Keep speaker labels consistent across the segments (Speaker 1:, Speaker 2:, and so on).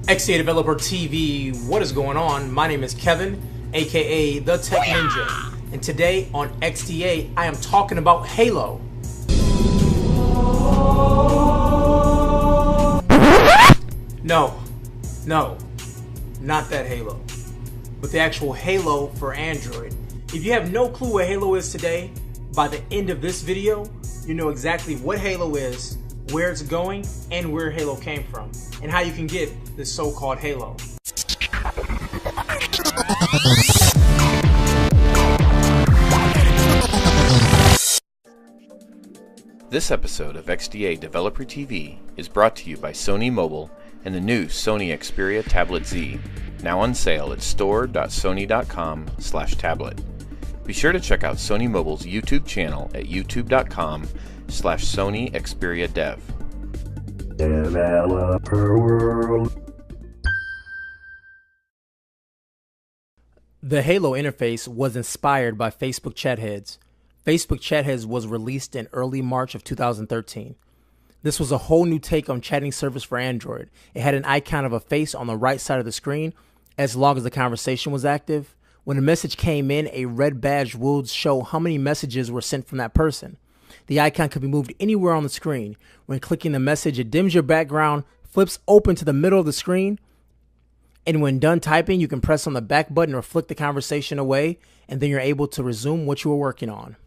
Speaker 1: XDA Developer TV, what is going on? My name is Kevin, aka the Tech Ninja, and today on XDA I am talking about Halo. No, not that Halo, but the actual Halo for Android. If you have no clue what Halo is today, by the end of this video, you know exactly what Halo is, where it's going, and where Halo came from, and how you can get this so-called Halo.
Speaker 2: This episode of XDA Developer TV is brought to you by Sony Mobile and the new Sony Xperia Tablet Z, now on sale at store.sony.com/tablet. Be sure to check out Sony Mobile's YouTube channel at youtube.com/Sony Xperia Dev.
Speaker 3: Developer World.
Speaker 1: The Halo interface was inspired by Facebook Chatheads. Facebook Chatheads was released in early March of 2013. This was a whole new take on chatting service for Android. It had an icon of a face on the right side of the screen as long as the conversation was active. When a message came in, a red badge would show how many messages were sent from that person. The icon could be moved anywhere on the screen. When clicking the message, it dims your background, flips open to the middle of the screen, and when done typing, you can press on the back button or flick the conversation away, and then you're able to resume what you were working on.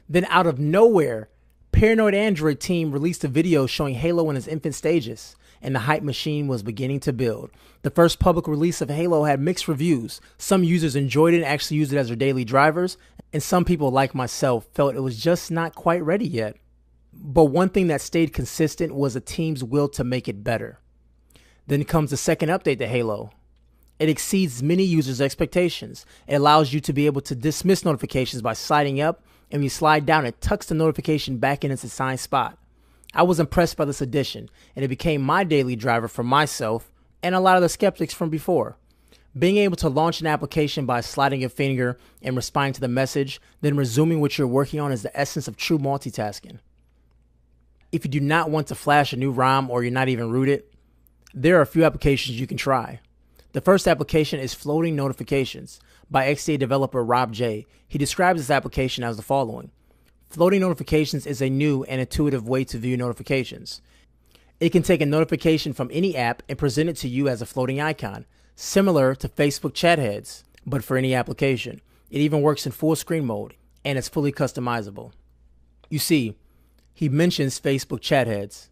Speaker 1: Then out of nowhere, Paranoid Android team released a video showing Halo in its infant stages, and the hype machine was beginning to build. The first public release of Halo had mixed reviews. Some users enjoyed it and actually used it as their daily drivers, and some people like myself felt it was just not quite ready yet. But one thing that stayed consistent was the team's will to make it better. Then comes the second update to Halo. It exceeds many users' expectations. It allows you to be able to dismiss notifications by sliding up, and when you slide down, it tucks the notification back in its assigned spot. I was impressed by this addition, and it became my daily driver for myself and a lot of the skeptics from before. Being able to launch an application by sliding your finger and responding to the message, then resuming what you're working on is the essence of true multitasking. If you do not want to flash a new ROM or you're not even rooted, there are a few applications you can try. The first application is Floating Notifications by XDA developer Rob J. He describes this application as the following. Floating Notifications is a new and intuitive way to view notifications. It can take a notification from any app and present it to you as a floating icon, similar to Facebook Chatheads, but for any application. It even works in full screen mode, and it's fully customizable. You see, he mentions Facebook Chatheads.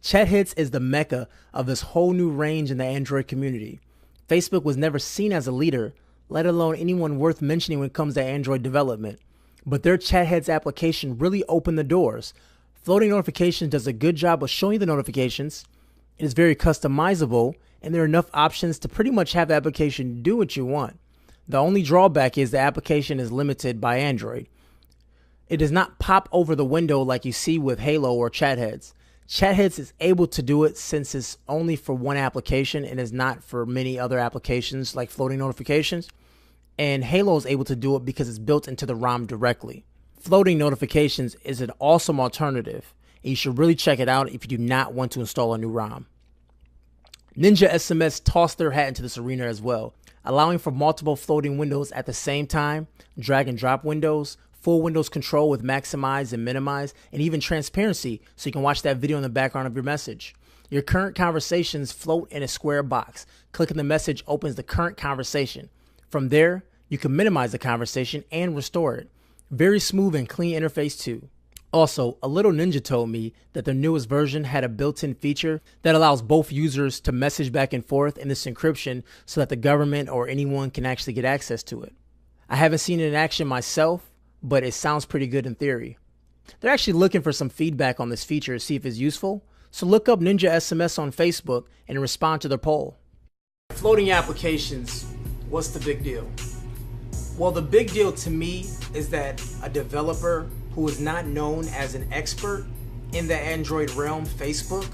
Speaker 1: Chatheads is the mecca of this whole new range in the Android community. Facebook was never seen as a leader, let alone anyone worth mentioning when it comes to Android development. But their Chatheads application really opened the doors. Floating Notifications does a good job of showing the notifications. It is very customizable, and there are enough options to pretty much have the application do what you want. The only drawback is the application is limited by Android. It does not pop over the window like you see with Halo or Chatheads. Chatheads is able to do it since it's only for one application and is not for many other applications like Floating Notifications. And Halo is able to do it because it's built into the ROM directly. Floating Notifications is an awesome alternative, and you should really check it out if you do not want to install a new ROM. Ninja SMS tossed their hat into this arena as well, allowing for multiple floating windows at the same time, drag and drop windows, full Windows control with maximize and minimize, and even transparency so you can watch that video in the background of your message. Your current conversations float in a square box. Clicking the message opens the current conversation. From there, you can minimize the conversation and restore it. Very smooth and clean interface too. Also, a little ninja told me that the newest version had a built-in feature that allows both users to message back and forth in this encryption so that the government or anyone can actually get access to it. I haven't seen it in action myself, but it sounds pretty good in theory. They're actually looking for some feedback on this feature to see if it's useful, so look up Ninja SMS on Facebook and respond to their poll. Floating applications, what's the big deal? Well, the big deal to me is that a developer who is not known as an expert in the Android realm, Facebook,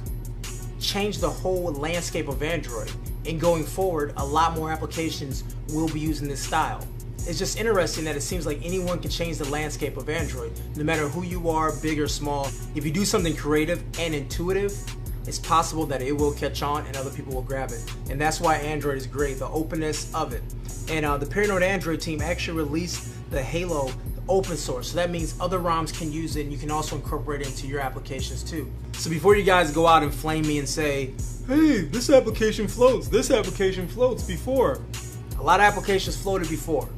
Speaker 1: changed the whole landscape of Android. And going forward, a lot more applications will be using this style. It's just interesting that it seems like anyone can change the landscape of Android, no matter who you are, big or small. If you do something creative and intuitive, it's possible that it will catch on and other people will grab it. And that's why Android is great, the openness of it. And the Paranoid Android team actually released the Halo open source. So that means other ROMs can use it, and you can also incorporate it into your applications too. So before you guys go out and flame me and say, hey, this application floats before. A lot of applications floated before.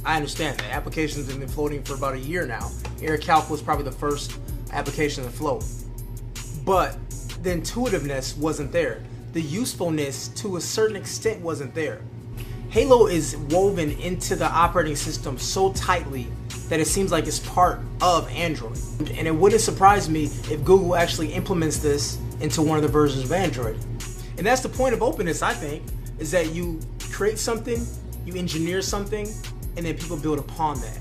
Speaker 1: I understand that. Applications have been floating for about a year now. AirCalc was probably the first application to float. But the intuitiveness wasn't there. The usefulness, to a certain extent, wasn't there. Halo is woven into the operating system so tightly that it seems like it's part of Android. And it wouldn't surprise me if Google actually implements this into one of the versions of Android. And that's the point of openness, I think, is that you create something, you engineer something, and then people build upon that.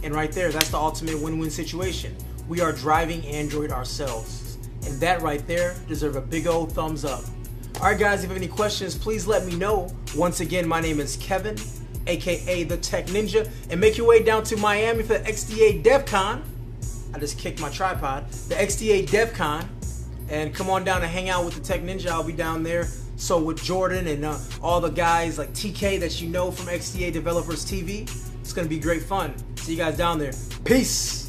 Speaker 1: And right there, that's the ultimate win-win situation. We are driving Android ourselves. And that right there deserves a big old thumbs up. Alright guys, if you have any questions, please let me know. Once again, my name is Kevin, aka the Tech Ninja, and make your way down to Miami for the XDA DevCon. I just kicked my tripod. The XDA DevCon, and come on down and hang out with the Tech Ninja. I'll be down there. So with Jordan and all the guys like TK that you know from XDA Developers TV, it's gonna be great fun. See you guys down there. Peace.